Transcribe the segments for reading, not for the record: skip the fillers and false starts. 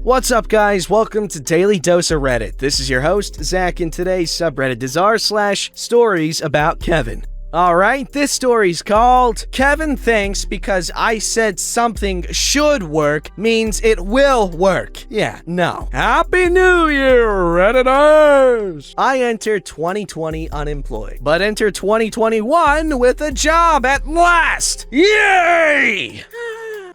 What's up, guys? Welcome to Daily Dose of Reddit. This is your host, Zach, and today's subreddit is r/StoriesAboutKevin. Alright, this story's called Kevin Thinks Because I Said Something Should Work Means It Will Work. Yeah, no. Happy New Year, Redditors! I enter 2020 unemployed, but enter 2021 with a job at last! Yay!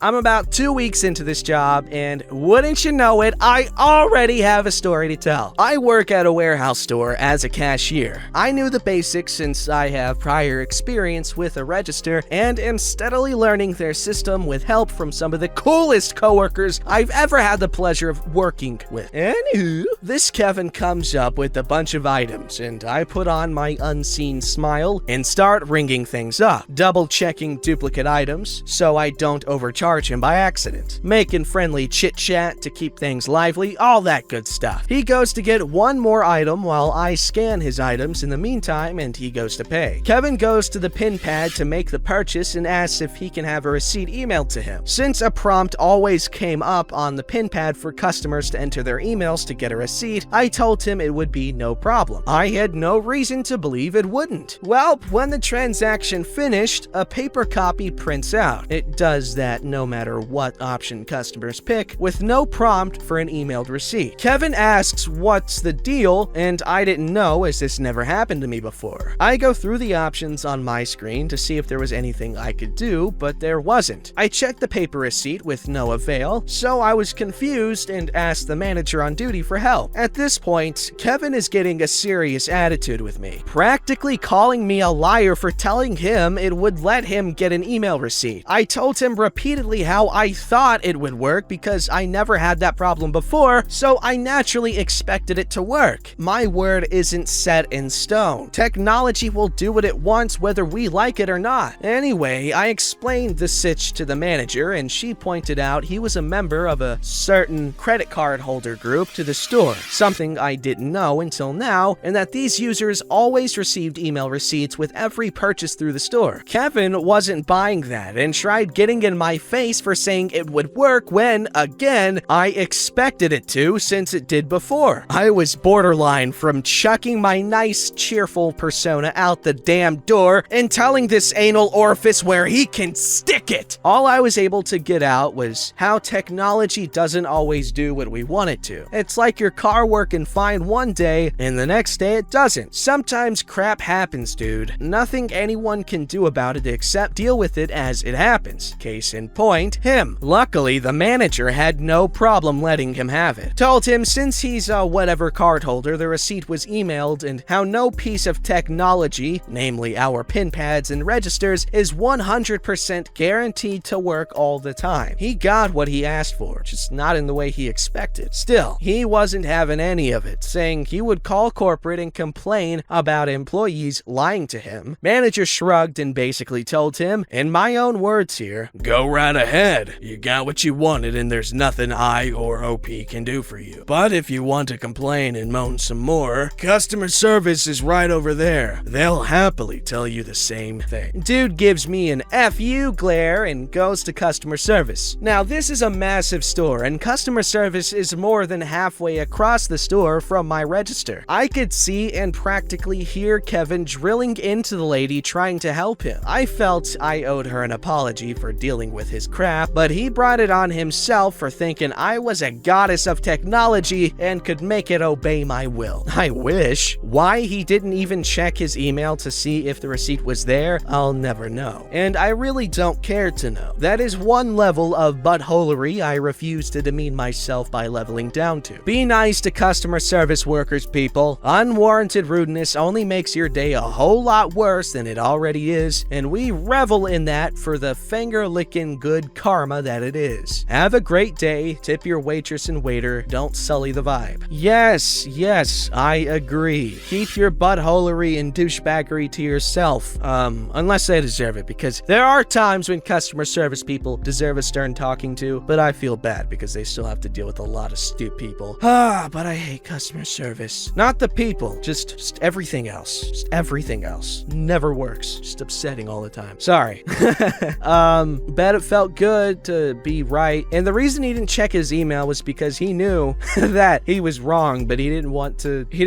I'm about 2 weeks into this job, and wouldn't you know it, I already have a story to tell. I work at a warehouse store as a cashier. I knew the basics since I have prior experience with a register, and am steadily learning their system with help from some of the coolest coworkers I've ever had the pleasure of working with. Anywho, this Kevin comes up with a bunch of items, and I put on my unseen smile and start ringing things up, double-checking duplicate items so I don't overcharge him by accident, making friendly chit-chat to keep things lively, all that good stuff. He goes to get one more item while I scan his items in the meantime, and he goes to pay. Kevin goes to the pin pad to make the purchase and asks if he can have a receipt emailed to him. Since a prompt always came up on the pin pad for customers to enter their emails to get a receipt, I told him it would be no problem. I had no reason to believe it wouldn't. Well, when the transaction finished, a paper copy prints out. It does that no matter what option customers pick, with no prompt for an emailed receipt. Kevin asks what's the deal, and I didn't know as this never happened to me before. I go through the options on my screen to see if there was anything I could do, but there wasn't. I checked the paper receipt with no avail, so I was confused and asked the manager on duty for help. At this point, Kevin is getting a serious attitude with me, practically calling me a liar for telling him it would let him get an email receipt. I told him repeatedly how I thought it would work because I never had that problem before, so I naturally expected it to work. My word isn't set in stone. Technology will do what it wants whether we like it or not. Anyway, I explained the sitch to the manager, and she pointed out he was a member of a certain credit card holder group to the store, something I didn't know until now, and that these users always received email receipts with every purchase through the store. Kevin wasn't buying that and tried getting in my face for saying it would work when, again, I expected it to since it did before. I was borderline from chucking my nice, cheerful persona out the damn door and telling this anal orifice where he can stick it. All I was able to get out was how technology doesn't always do what we want it to. It's like your car working fine one day and the next day it doesn't. Sometimes crap happens, dude. Nothing anyone can do about it except deal with it as it happens. Case in point, him. Luckily, the manager had no problem letting him have it. Told him since he's a whatever card holder, the receipt was emailed, and how no piece of technology, namely our pin pads and registers, is 100% guaranteed to work all the time. He got what he asked for, just not in the way he expected. Still, he wasn't having any of it, saying he would call corporate and complain about employees lying to him. Manager shrugged and basically told him, in my own words here, "Go right ahead. You got what you wanted and there's nothing I or OP can do for you. But if you want to complain and moan some more, customer service is right over there. They'll happily tell you the same thing." Dude gives me an F you glare and goes to customer service. Now, this is a massive store, and customer service is more than halfway across the store from my register. I could see and practically hear Kevin drilling into the lady trying to help him. I felt I owed her an apology for dealing with his crap, but he brought it on himself for thinking I was a goddess of technology and could make it obey my will. I wish. Why he didn't even check his email to see if the receipt was there, I'll never know. And I really don't care to know. That is one level of buttholery I refuse to demean myself by leveling down to. Be nice to customer service workers, people. Unwarranted rudeness only makes your day a whole lot worse than it already is, and we revel in that for the finger-licking good karma that it is. Have a great day, tip your waitress and waiter, don't sully the vibe. Yes, I agree. Keep your buttholery and douchebaggery to yourself, unless they deserve it, because there are times when customer service people deserve a stern talking to, but I feel bad because they still have to deal with a lot of stupid people. But I hate customer service. Not the people, just everything else. Just everything else. Never works. Just upsetting all the time. Sorry. Bet it felt felt good to be right. And the reason he didn't check his email was because he knew that he was wrong, but he didn't want to, you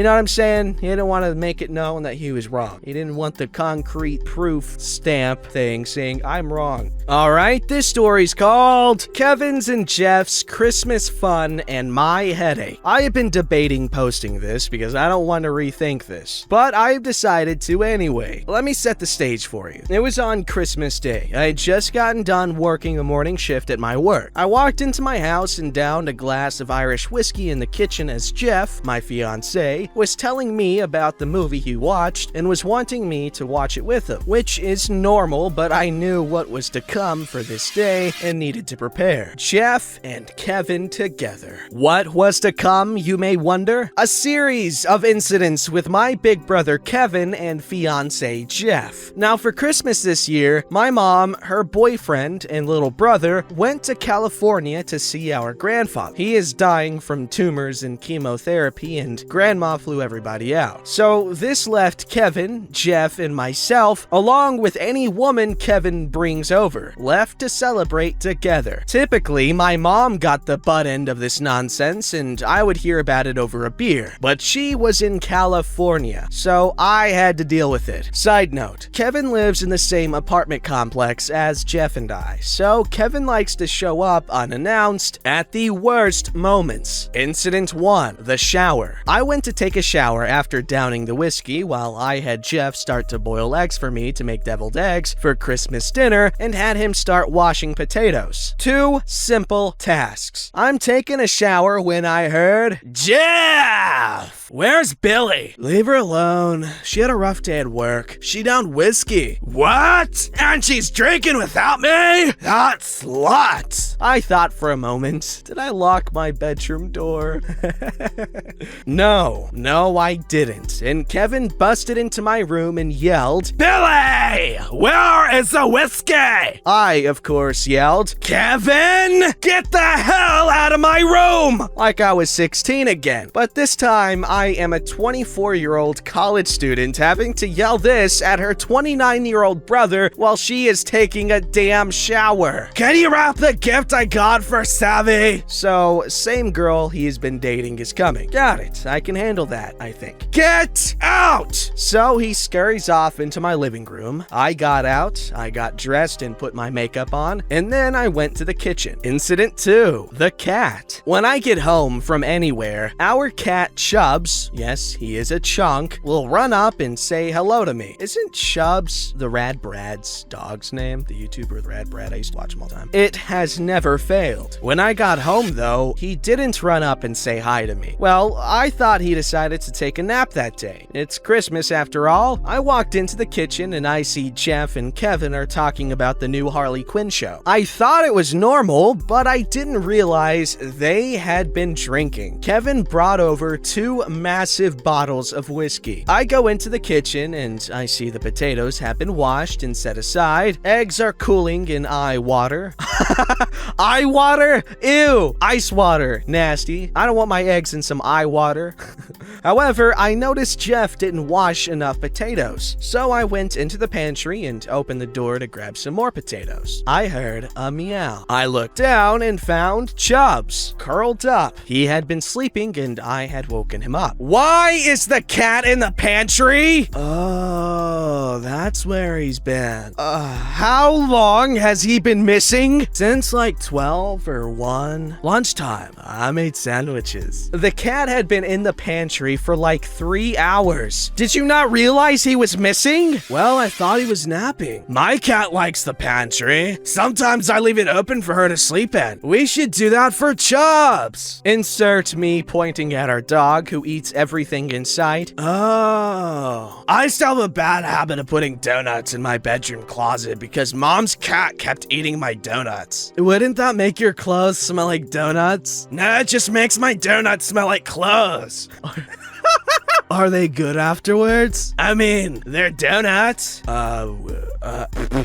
know what I'm saying? He didn't want to make it known that he was wrong. He didn't want the concrete proof stamp thing saying, I'm wrong. All right, this story's called Kevin's and Jeff's Christmas Fun and My Headache. I have been debating posting this because I don't want to rethink this, but I've decided to anyway. Let me set the stage for you. It was on Christmas Day. I had just gotten done working a morning shift at my work. I walked into my house and downed a glass of Irish whiskey in the kitchen as Jeff, my fiancé, was telling me about the movie he watched and was wanting me to watch it with him, which is normal, but I knew what was to come for this day and needed to prepare. Jeff and Kevin together. What was to come, you may wonder? A series of incidents with my big brother Kevin and fiancé Jeff. Now for Christmas this year, my mom, her boyfriend, and little brother went to California to see our grandfather. He is dying from tumors and chemotherapy, and grandma flew everybody out. So this left Kevin, Jeff, and myself, along with any woman Kevin brings over, left to celebrate together. Typically, my mom got the butt end of this nonsense, and I would hear about it over a beer. But she was in California, so I had to deal with it. Side note, Kevin lives in the same apartment complex as Jeff and I, so Kevin likes to show up unannounced at the worst moments. Incident 1, the shower. I went to take a shower after downing the whiskey while I had Jeff start to boil eggs for me to make deviled eggs for Christmas dinner and had him start washing potatoes. 2 simple tasks. I'm taking a shower when I heard, Jeff! Where's Billy? Leave her alone. She had a rough day at work. She downed whiskey. What? And she's drinking without me? That slut! I thought for a moment, did I lock my bedroom door? No, I didn't. And Kevin busted into my room and yelled, Billy! Where is the whiskey? I, of course, yelled, Kevin! Get the hell out of my room! Like I was 16 again. But this time, I am a 24-year-old college student having to yell this at her 29-year-old brother while she is taking a damn shower. Can you wrap the gift I got for Savvy? So, same girl he's been dating is coming. Got it. I can handle that, I think. Get out! So he scurries off into my living room. I got out, I got dressed and put my makeup on, and then I went to the kitchen. Incident 2, the cat. When I get home from anywhere, our cat Chubbs, yes, he is a chunk, will run up and say hello to me. Isn't Chubbs the Rad Brad's dog's name? The YouTuber Rad Brad, I used to watch him all the time. It has never failed. When I got home though, he didn't run up and say hi to me. Well, I thought he decided to take a nap that day. It's Christmas after all. I walked into the kitchen and I see Jeff and Kevin are talking about the new Harley Quinn show. I thought it was normal, but I didn't realize they had been drinking. Kevin brought over 2 massive bottles of whiskey. I go into the kitchen and I see the potatoes have been washed and set aside. Eggs are cooling in eye water. Eye water? Ew! Ice water. Nasty. I don't want my eggs in some eye water. However, I noticed Jeff didn't wash enough potatoes, so I went into the pantry and opened the door to grab some more potatoes. I heard a meow. I looked down and found Chubbs, curled up. He had been sleeping and I had woken him up. Why is the cat in the pantry? Oh, that's where he's been. How long has he been missing? Since like 12 or 1. Lunchtime. I made sandwiches. The cat had been in the pantry for like 3 hours. Did you not realize he was missing? Well, I thought he was napping. My cat likes the pantry. Sometimes I leave it open for her to sleep in. We should do that for Chubbs. Insert me pointing at our dog who eats everything in sight. Oh. I still have a bad habit of putting donuts in my bedroom closet because mom's cat kept eating my donuts. Wouldn't that make your clothes smell like donuts? No, it just makes my donuts smell like clothes. Are they good afterwards? I mean, they're donuts.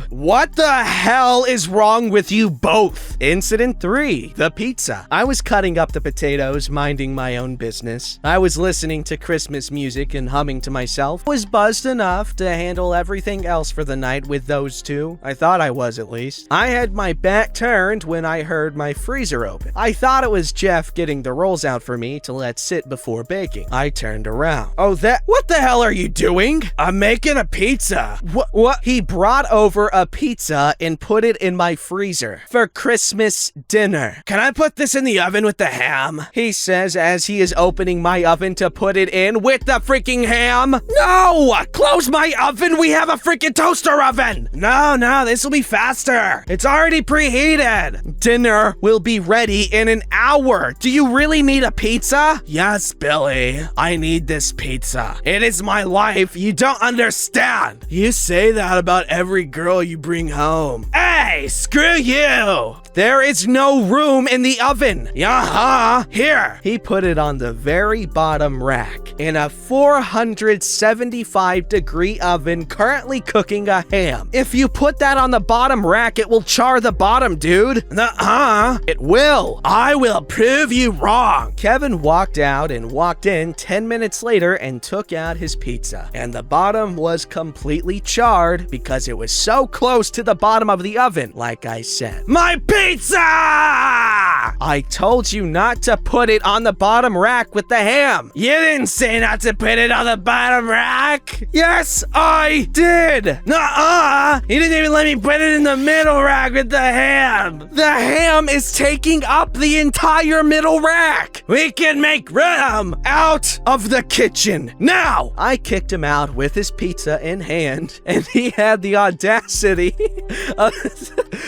What the hell is wrong with you both? Incident 3, the pizza. I was cutting up the potatoes, minding my own business. I was listening to Christmas music and humming to myself. Was buzzed enough to handle everything else for the night with those two. I thought I was, at least. I had my back turned when I heard my freezer open. I thought it was Jeff getting the rolls out for me to let sit before baking. I turned around. Oh, what the hell are you doing? I'm making a pizza. What? He brought over a pizza and put it in my freezer for Christmas dinner. Can I put this in the oven with the ham? He says as he is opening my oven to put it in with the freaking ham. No! Close my oven! We have a freaking toaster oven! No, this will be faster. It's already preheated. Dinner will be ready in an hour. Do you really need a pizza? Yes, Billy. I need this pizza. It is my life. You don't understand. You say that about every girl you bring home. Hey, screw you! There is no room in the oven. Here. He put it on the very bottom rack in a 475-degree oven currently cooking a ham. If you put that on the bottom rack, it will char the bottom, dude. It will. I will prove you wrong. Kevin walked out and walked in 10 minutes later and took out his pizza. And the bottom was completely charred because it was so close to the bottom of the oven, like I said. My pizza! I told you not to put it on the bottom rack with the ham. You didn't say not to put it on the bottom rack. Yes, I did. Nuh-uh. You didn't even let me put it in the middle rack with the ham. The ham is taking up the entire middle rack. We can make room out of the kitchen now. I kicked him out with his pizza in hand, and he had the audacity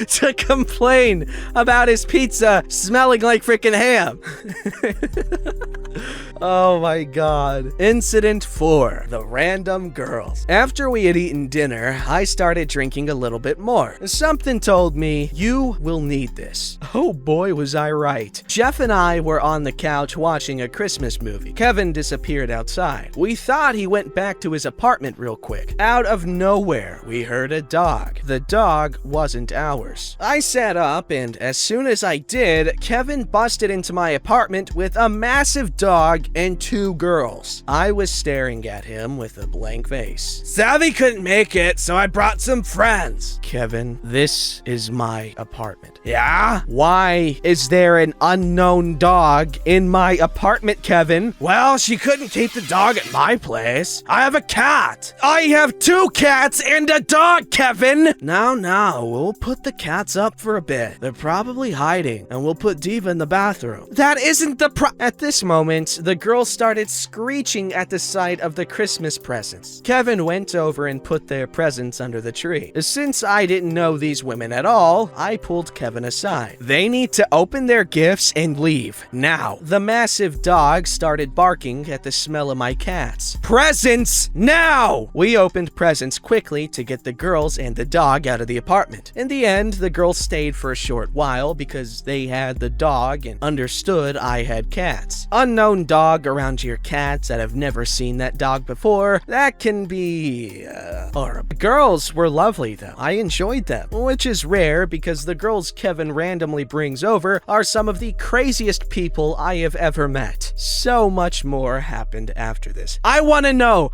to complain about his pizza smelling like freaking ham. Oh my god. Incident 4, the random girls. After we had eaten dinner, I started drinking a little bit more. Something told me, you will need this. Oh boy, was I right. Jeff and I were on the couch watching a Christmas movie. Kevin disappeared outside. We thought he went back to his apartment real quick. Out of nowhere, we heard a dog. The dog wasn't ours. I sat up, and as soon as I did, Kevin busted into my apartment with a massive dog and 2 girls. I was staring at him with a blank face. Savvy couldn't make it, so I brought some friends. Kevin, this is my apartment. Yeah? Why is there an unknown dog in my apartment, Kevin? Well, she couldn't keep the dog at my place. I have a cat. I have 2 cats and a dog, Kevin. No, we'll put the cats up for a bit. They're probably hiding, and we'll put Diva in the bathroom. That isn't the At this moment, the girls started screeching at the sight of the Christmas presents. Kevin went over and put their presents under the tree. Since I didn't know these women at all, I pulled Kevin aside. They need to open their gifts and leave now. The massive dog started barking at the smell of my cats. Presents now! We opened presents quickly to get the girls and the dog out of the apartment. In the end, the girls stayed for a short while because they had the dog and understood I had cats. Unknown dog around your cats that have never seen that dog before, that can be horrible. The girls were lovely though. I enjoyed them, which is rare because the girls Kevin randomly brings over are some of the craziest people I have ever met. So much more happened after this. I want to know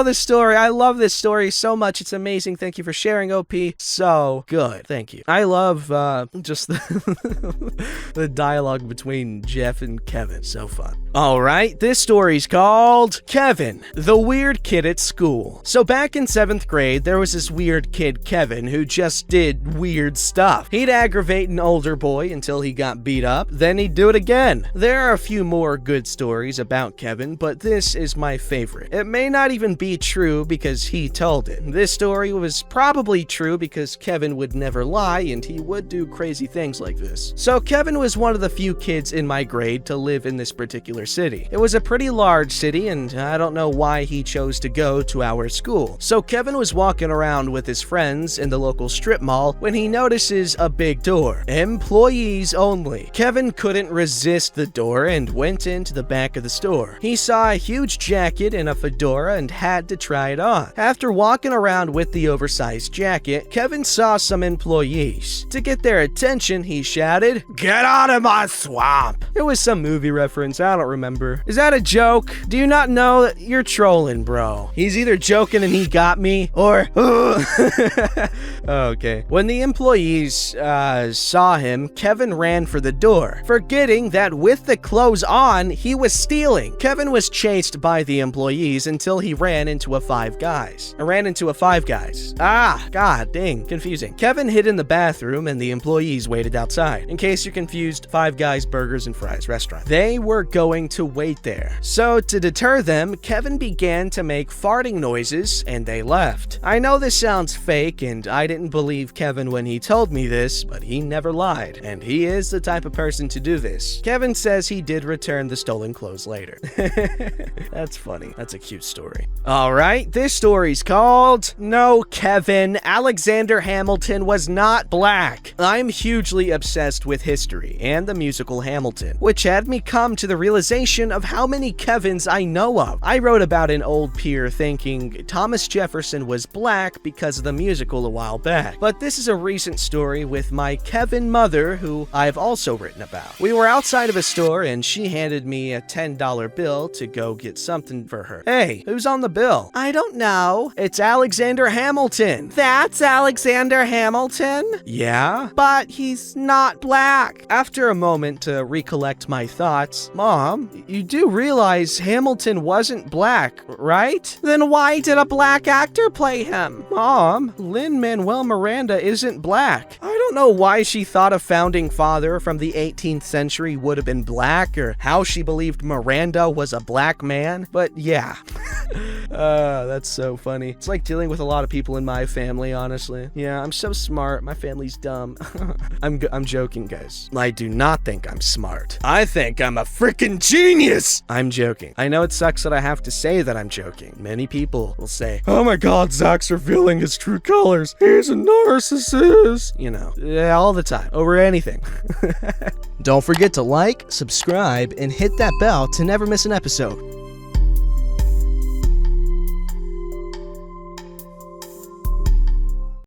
this story. I love this story so much. It's amazing. Thank you for sharing, OP. So good. Thank you. I love just the dialogue between Jeff and Kevin. So fun. Alright, this story's called Kevin, the weird kid at school. So back in 7th grade, there was this weird kid, Kevin, who just did weird stuff. He'd aggravate an older boy until he got beat up, then he'd do it again. There are a few more good stories about Kevin, but this is my favorite. It may not even be true because he told it. This story was probably true because Kevin would never lie and he would do crazy things like this. So Kevin was one of the few kids in my grade to live in this particular city. It was a pretty large city, and I don't know why he chose to go to our school. So Kevin was walking around with his friends in the local strip mall when he notices a big door. Employees only. Kevin couldn't resist the door and went in Kevin to the back of the store. He saw a huge jacket and a fedora and had to try it on. After walking around with the oversized jacket, Kevin saw some employees. To get their attention, he shouted, "Get out of my swamp!" It was some movie reference, I don't remember. Is that a joke? Do you not know that you're trolling, bro? He's either joking and he got me, or... Okay. When the employees saw him, Kevin ran for the door, forgetting that with the clothes on, he was stealing. Kevin was chased by the employees until he ran into a Five Guys. Ah, god dang, confusing. Kevin hid in the bathroom and the employees waited outside. In case you're confused, Five Guys Burgers and Fries restaurant. They were going to wait there. So to deter them, Kevin began to make farting noises and they left. I know this sounds fake and I didn't believe Kevin when he told me this, but he never lied. And he is the type of person to do this. Kevin says he did return the stolen clothes later. That's funny. That's a cute story. Alright, this story's called No, Kevin, Alexander Hamilton was not black. I'm hugely obsessed with history and the musical Hamilton, which had me come to the realization of how many Kevins I know of. I wrote about an old peer thinking Thomas Jefferson was black because of the musical a while back. But this is a recent story with my Kevin mother who I've also written about. We were outside of a store and she handed me a $10 bill to go get something for her. Hey, who's on the bill? I don't know. It's Alexander Hamilton. That's Alexander Hamilton? Yeah? But he's not black. After a moment to recollect my thoughts, Mom, you do realize Hamilton wasn't black, right? Then why did a black actor play him? Mom, Lin-Manuel Miranda isn't black. I don't know why she thought a founding father from the 18th century would have been black or how she believed Miranda was a black man, but yeah. That's so funny. It's like dealing with a lot of people in my family, honestly. Yeah, I'm so smart. My family's dumb. I'm joking, guys. I do not think I'm smart. I think I'm a freaking genius. I'm joking. I know it sucks that I have to say that I'm joking. Many people will say, "Oh my god, Zach's revealing his true colors. He's a narcissist." You know, all the time, over anything. Don't forget to like, subscribe, and hit that bell to never miss an episode.